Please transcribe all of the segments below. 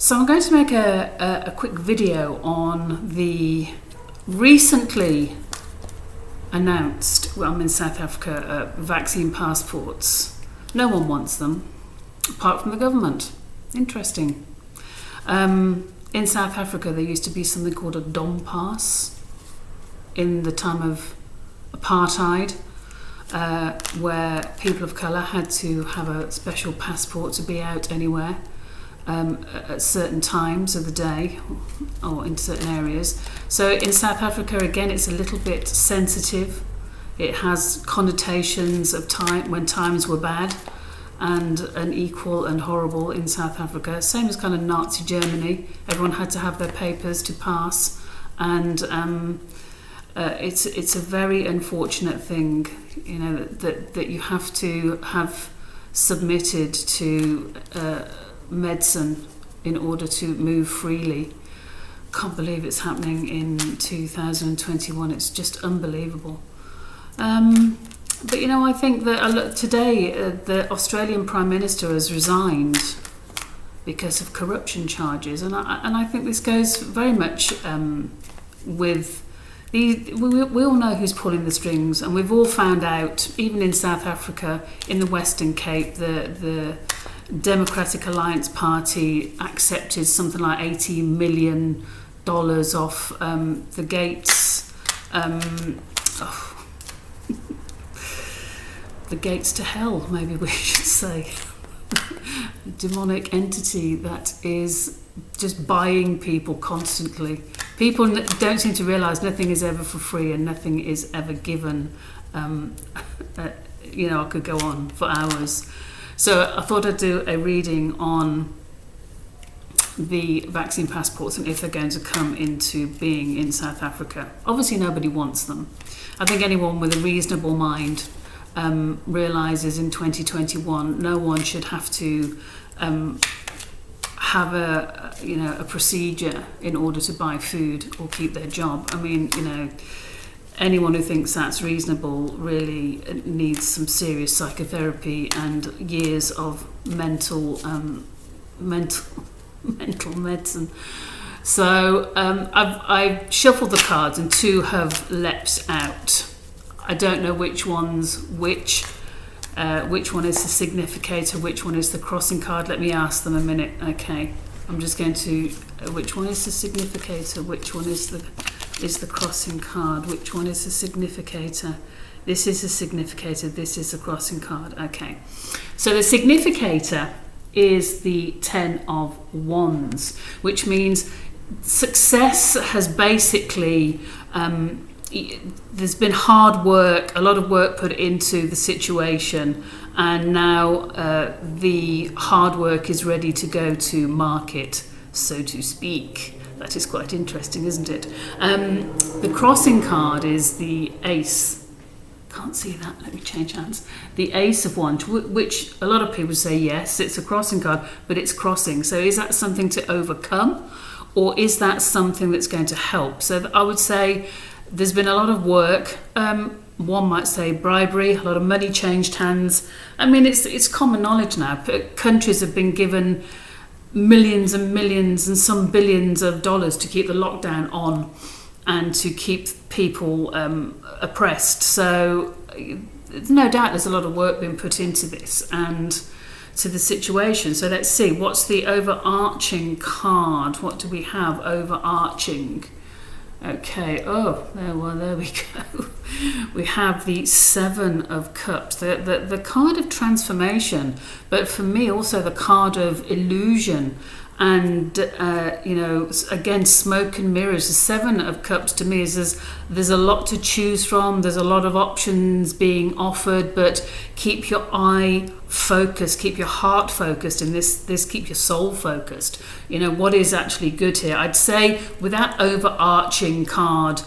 So I'm going to make a quick video on the recently announced, well, I'm in South Africa, vaccine passports. No one wants them, apart from the government. Interesting. In South Africa, there used to be something called a Dom Pass in the time of apartheid, where people of colour had to have a special passport to be out anywhere at certain times of the day or in certain areas. So in South Africa, again, it's a little bit sensitive. It has connotations of time when times were bad and unequal and horrible in South Africa. Same as kind of Nazi Germany. Everyone had to have their papers to pass, and it's a very unfortunate thing, you know, that you have to have submitted to medicine in order to move freely. Can't believe it's happening in 2021. It's just unbelievable. But you know, I think that today the Australian Prime Minister has resigned because of corruption charges, and I think this goes very much with we all know who's pulling the strings, and we've all found out, even in South Africa, in the Western Cape, the Democratic Alliance Party accepted something like $80 million off the Gates. The gates to hell, maybe we should say. A demonic entity that is just buying people constantly. People don't seem to realise nothing is ever for free and nothing is ever given. You know, I could go on for hours. So I thought I'd do a reading on the vaccine passports and if they're going to come into being in South Africa. Obviously nobody wants them. I think anyone with a reasonable mind realises in 2021 no one should have to have a procedure in order to buy food or keep their job. I mean, you know, anyone who thinks that's reasonable really needs some serious psychotherapy and years of mental medicine. So I've shuffled the cards and two have leapt out. I don't know which one's which one is the significator, which one is the crossing card. Let me ask them a minute. Okay, I'm just going to which one is the significator, which one is the crossing card, which one is the significator. This is the significator, this is the crossing card. Okay, so the significator is the 10 of Wands, which means success has basically there's been hard work, a lot of work put into the situation, and now the hard work is ready to go to market, so to speak. That is quite interesting, isn't it? The crossing card is the Ace. Can't see that, let me change hands. The Ace of Wands, which a lot of people say yes, it's a crossing card, but it's crossing. So is that something to overcome, or is that something that's going to help? So I would say there's been a lot of work. One might say bribery, a lot of money changed hands. I mean, it's common knowledge now. Countries have been given millions and millions and some billions of dollars to keep the lockdown on and to keep people oppressed. So no doubt there's a lot of work being put into this and to the situation. So let's see, what's the overarching card? What do we have overarching? Okay, there we go. We have the Seven of Cups, the card of transformation, but for me also the card of illusion and, you know, again, smoke and mirrors. The Seven of Cups to me is there's a lot to choose from, there's a lot of options being offered, but keep your eye focused, keep your heart focused, and this keep your soul focused. You know, what is actually good here? I'd say with that overarching card,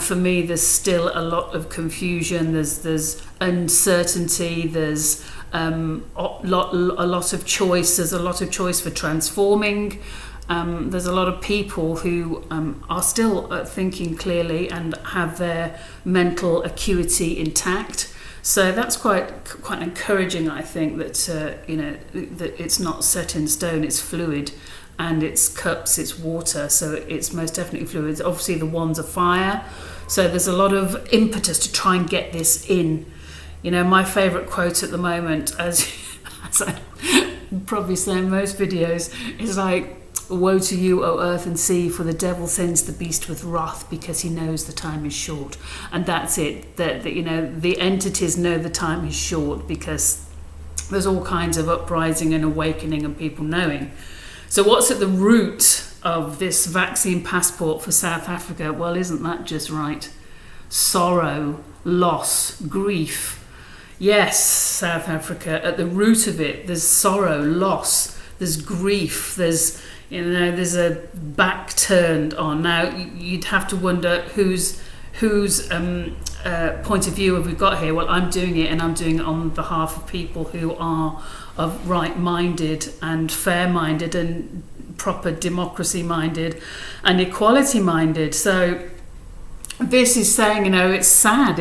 for me there's still a lot of confusion, there's uncertainty, there's a lot of choice, there's a lot of choice for transforming. There's a lot of people who are still thinking clearly and have their mental acuity intact. So that's quite encouraging, I think, that you know, that it's not set in stone, it's fluid. and it's cups, it's water, so it's most definitely fluids. Obviously the wands are fire, so there's a lot of impetus to try and get this in. You know, my favourite quote at the moment, as I probably say in most videos, is like, woe to you, O earth and sea, for the devil sends the beast with wrath because he knows the time is short. And that's it, that you know, the entities know the time is short because there's all kinds of uprising and awakening and people knowing. So what's at the root of this vaccine passport for South Africa? Well, isn't that just right? Sorrow, loss, grief. Yes, South Africa, at the root of it, there's sorrow, loss, there's grief, there's a back turned on. Now, you'd have to wonder whose point of view have we got here? Well, I'm doing it, and I'm doing it on behalf of people who are of right-minded and fair-minded and proper democracy-minded and equality-minded. So this is saying, you know, it's sad.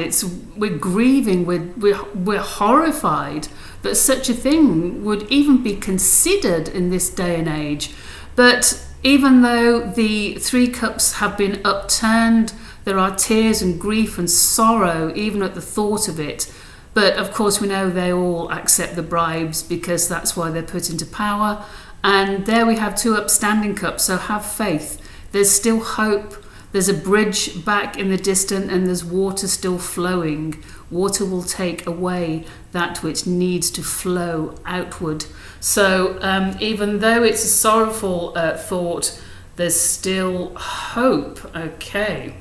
We're grieving. We're horrified that such a thing would even be considered in this day and age. But even though the 3 cups have been upturned, there are tears and grief and sorrow even at the thought of it. But of course we know they all accept the bribes because that's why they're put into power. And there we have 2 upstanding cups, so have faith. There's still hope. There's a bridge back in the distance and there's water still flowing. Water will take away that which needs to flow outward. So even though it's a sorrowful thought, there's still hope. Okay.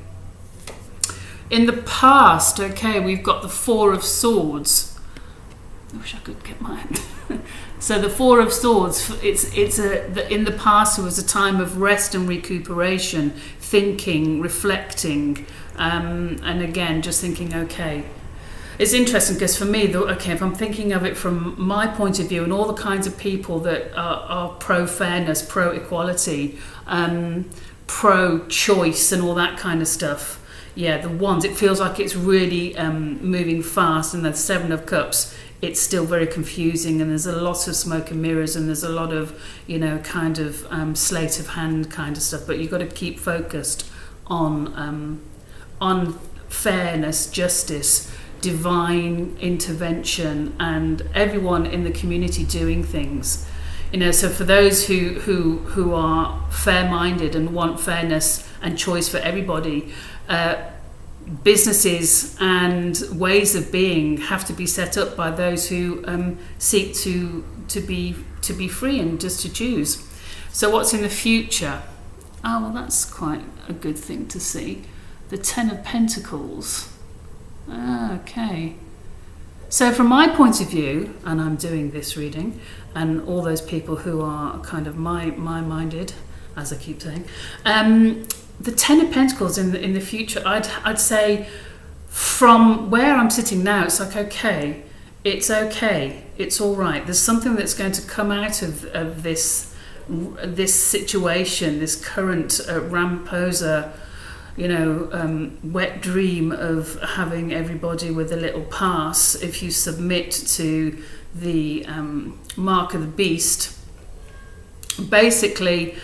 In the past, okay, we've got the 4 of Swords. I wish I could get mine. So the 4 of Swords, in the past it was a time of rest and recuperation, thinking, reflecting, and again, just thinking, okay. It's interesting because for me, if I'm thinking of it from my point of view and all the kinds of people that are pro-fairness, pro-equality, pro-choice and all that kind of stuff, yeah, the wands, it feels like it's really moving fast, and the 7 of Cups, it's still very confusing, and there's a lot of smoke and mirrors, and there's a lot of, you know, kind of sleight of hand kind of stuff. But you've got to keep focused on fairness, justice, divine intervention, and everyone in the community doing things. You know, so for those who are fair-minded and want fairness and choice for everybody, businesses and ways of being have to be set up by those who seek to be free and just to choose. So what's in the future? Oh, well, that's quite a good thing to see. The 10 of Pentacles. Okay. So from my point of view, and I'm doing this reading, and all those people who are kind of my-minded, as I keep saying, the 10 of Pentacles in the future, I'd say from where I'm sitting now, it's like, okay, it's all right. There's something that's going to come out of this situation, this current Ramaphosa, you know, wet dream of having everybody with a little pass if you submit to the mark of the beast. Basically,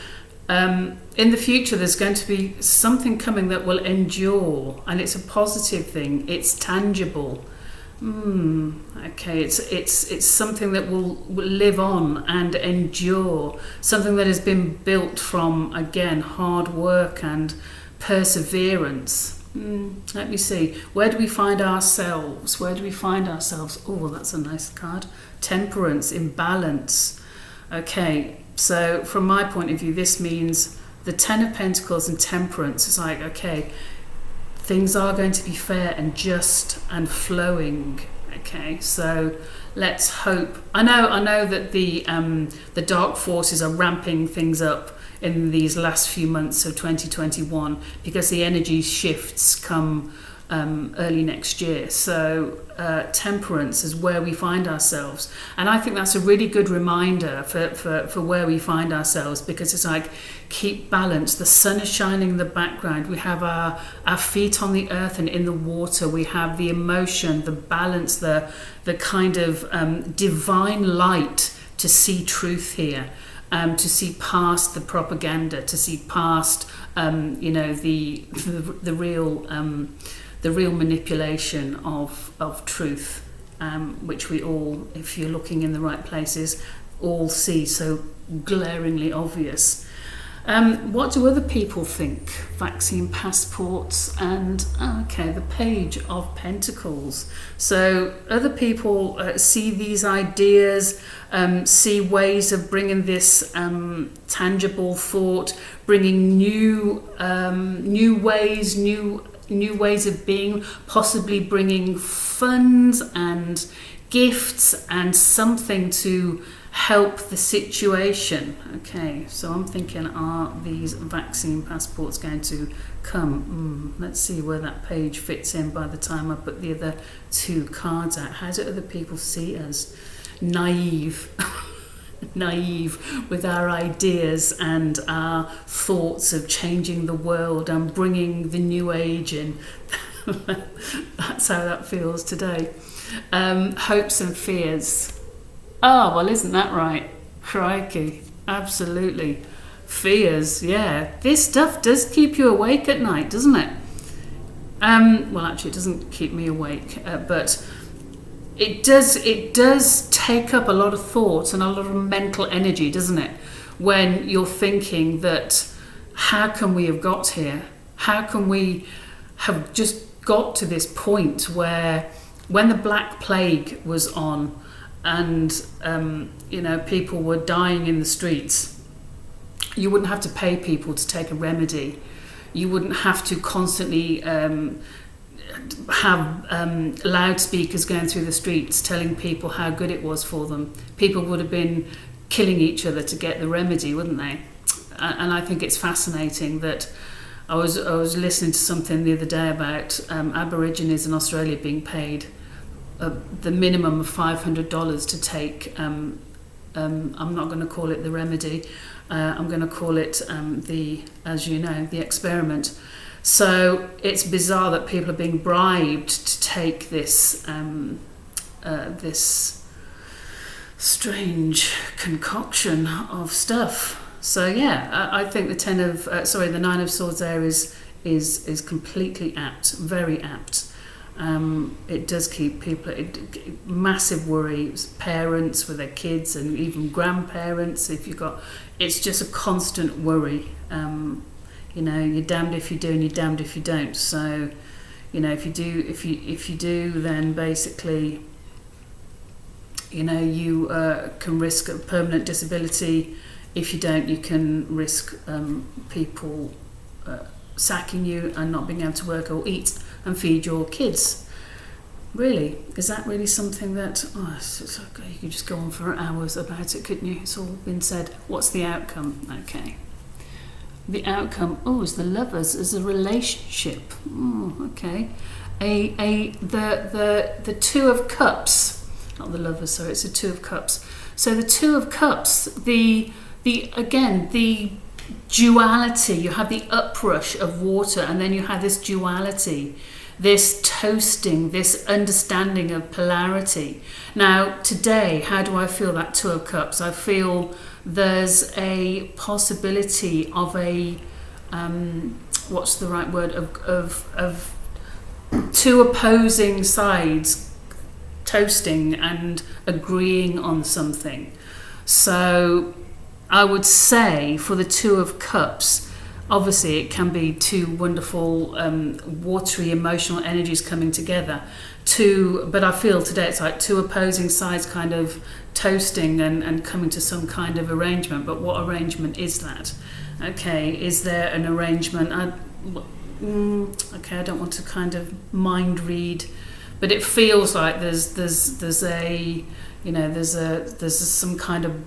in the future, there's going to be something coming that will endure, and it's a positive thing. It's tangible. Okay, it's something that will live on and endure. Something that has been built from, again, hard work and perseverance. Let me see. Where do we find ourselves? Where do we find ourselves? Oh, that's a nice card. Temperance, imbalance. Okay, so from my point of view, this means the 10 of Pentacles and temperance is like, okay, things are going to be fair and just and flowing. Okay, so let's hope. I know that the dark forces are ramping things up in these last few months of 2021 because the energy shifts come early next year. So temperance is where we find ourselves, and I think that's a really good reminder for where we find ourselves, because it's like, keep balance. The sun is shining in the background. We have our feet on the earth and in the water. We have the emotion, the balance, the kind of divine light to see truth here. to see past the propaganda, to see past the real manipulation of truth, which we all, if you're looking in the right places, all see so glaringly obvious. What do other people think? Vaccine passports and, the Page of Pentacles. So other people see these ideas, see ways of bringing this tangible thought, bringing new ways of being, possibly bringing funds and gifts and something to help the situation. Okay, so I'm thinking, are these vaccine passports going to come? Let's see where that page fits in by the time I put the other two cards out. How do other people see us? Naive with our ideas and our thoughts of changing the world and bringing the new age in. That's how that feels today. Hopes and fears. Oh, well, isn't that right? Crikey, absolutely. Fears, yeah. This stuff does keep you awake at night, doesn't it? Well, actually, it doesn't keep me awake, but it does take up a lot of thought and a lot of mental energy, doesn't it? When you're thinking that, how can we have got here? How can we have just got to this point where, when the Black Plague was on, and people were dying in the streets, you wouldn't have to pay people to take a remedy. You wouldn't have to constantly have loudspeakers going through the streets telling people how good it was for them. People would have been killing each other to get the remedy, wouldn't they? And I think it's fascinating that I was listening to something the other day about Aborigines in Australia being paid the minimum of $500 to take, I'm not going to call it the remedy, I'm going to call it the experiment. So it's bizarre that people are being bribed to take this this strange concoction of stuff. So yeah, I think the Nine of Swords there is completely apt, very apt. It does keep people, massive worry, parents with their kids and even grandparents. It's just a constant worry. You're damned if you do and you're damned if you don't. So, if you do, then basically, you can risk a permanent disability. If you don't, you can risk people sacking you and not being able to work or eat and feed your kids. Really? Is that really something that... it's okay, you could just go on for hours about it, couldn't you? It's all been said. What's the outcome? Okay. The outcome, is the Lovers, is a relationship. Okay. The Two of Cups, not the Lovers, sorry, it's the Two of Cups. So the Two of Cups, the duality, you have the uprush of water, and then you have this duality, this toasting, this understanding of polarity. Now, today, how do I feel that Two of Cups? I feel there's a possibility of a, what's the right word, of two opposing sides toasting and agreeing on something. So I would say for the Two of Cups, obviously it can be two wonderful watery emotional energies coming together. But I feel today it's like two opposing sides kind of toasting and coming to some kind of arrangement. But what arrangement is that? Okay, is there an arrangement? I don't want to kind of mind read, but it feels like there's some kind of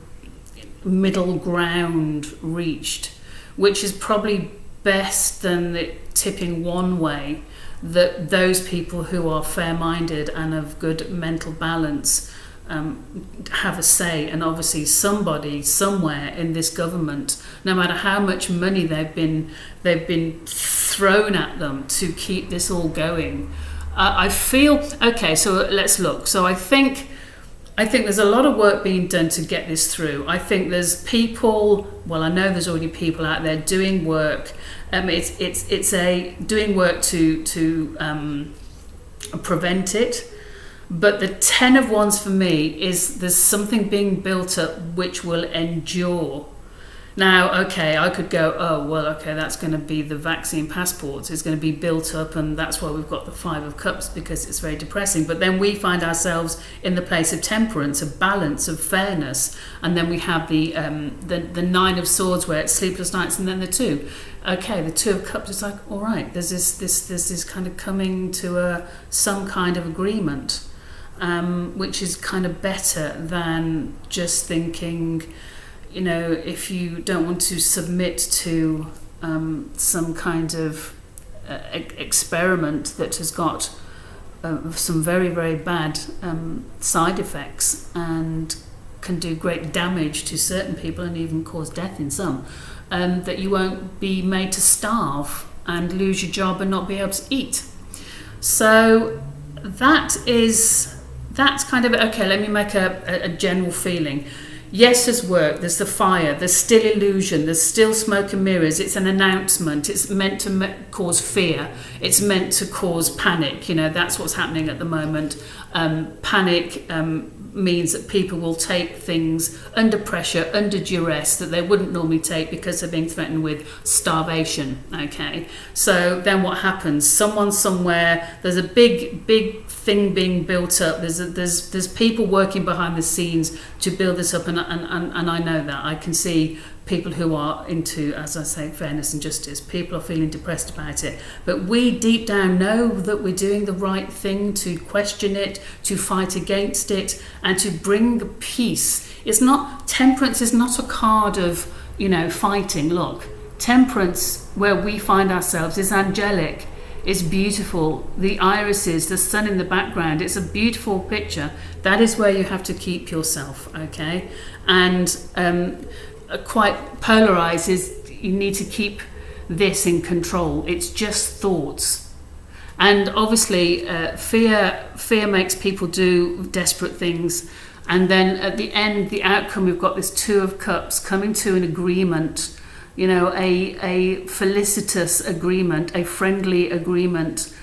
middle ground reached, which is probably best than it tipping one way, that those people who are fair-minded and of good mental balance have a say. And obviously somebody somewhere in this government, no matter how much money they've been thrown at them to keep this all going, I feel, okay, so let's look. So I think I think there's a lot of work being done to get this through. I think there's people, well, I know there's already people out there doing work. Doing work to prevent it. But the 10 of wands for me is there's something being built up which will endure. Now, okay, I could go, oh, well, okay, that's going to be the vaccine passports. It's going to be built up, and that's why we've got the 5 of cups, because it's very depressing. But then we find ourselves in the place of temperance, of balance, of fairness. And then we have the 9 of swords, where it's sleepless nights, and then the 2. Okay, the 2 of cups is like, all right, there's this kind of coming to some kind of agreement, which is kind of better than just thinking, you know, if you don't want to submit to some kind of experiment that has got some very, very bad side effects and can do great damage to certain people and even cause death in some, that you won't be made to starve and lose your job and not be able to eat. So that's kind of, okay, let me make a general feeling. Yes, there's work, there's the fire, there's still illusion, there's still smoke and mirrors. It's an announcement. It's meant to cause fear. It's meant to cause panic. You know, that's what's happening at the moment. Panic means that people will take things under pressure, under duress, that they wouldn't normally take because they're being threatened with starvation. Okay, so then what happens? Someone somewhere, there's a big thing being built up. There's people working behind the scenes to build this up, and I know that. I can see people who are into, as I say, fairness and justice. People are feeling depressed about it. But we deep down know that we're doing the right thing to question it, to fight against it, and to bring peace. Temperance is not a card of, you know, fighting. Look, temperance, where we find ourselves, is angelic. It's beautiful. The irises, the sun in the background, it's a beautiful picture. That is where you have to keep yourself, okay? And quite polarized is you need to keep this in control. It's just thoughts. And obviously fear makes people do desperate things. And then at the end, the outcome, we've got this 2 of cups coming to an agreement, you know, a felicitous agreement, a friendly agreement,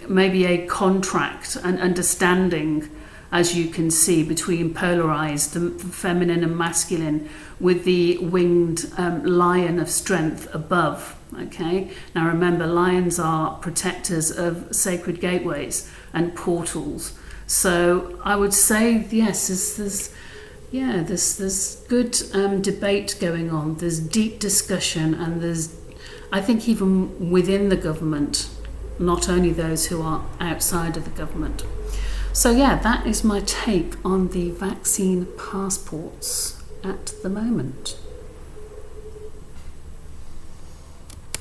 maybe a contract, an understanding, as you can see, between polarized, the feminine and masculine, with the winged lion of strength above. Okay, now remember, lions are protectors of sacred gateways and portals. So I would say, yes, there's good debate going on. There's deep discussion, and there's, I think, even within the government, not only those who are outside of the government. So yeah, that is my take on the vaccine passports at the moment.